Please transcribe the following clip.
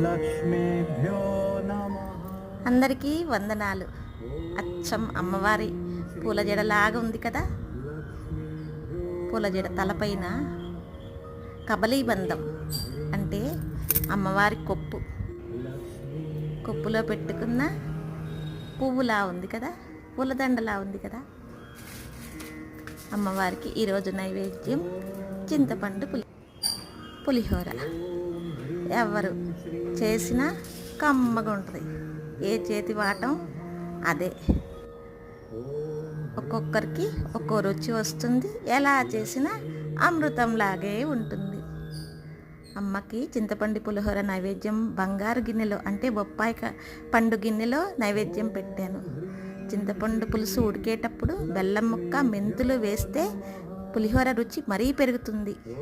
లక్ష్మీభ్యో నమః. అందరికీ వందనాలు. అచ్చం అమ్మవారి పూల జడలాగా ఉంది కదా. పూల జడ తలపైన కబలీబంధం అంటే అమ్మవారి కొప్పులో పెట్టుకున్న పువ్వులా ఉంది కదా, పూలదండలా ఉంది కదా. అమ్మవారికి ఈరోజు నైవేద్యం చింతపండు పులిహోర. ఎవరు చేసినా కమ్మగా ఉంటుంది. ఏ చేతి వాటం అదే. ఒక్కొక్కరికి ఒక్కో రుచి వస్తుంది. ఎలా చేసినా అమృతంలాగే ఉంటుంది. అమ్మకి చింతపండు పులిహోర నైవేద్యం బంగారు గిన్నెలో అంటే బొప్పాయి పండు గిన్నెలో నైవేద్యం పెట్టాను. చింతపండు పులుసు ఉడికేటప్పుడు బెల్లం ముక్క మెంతులు వేస్తే పులిహోర రుచి మరీ పెరుగుతుంది.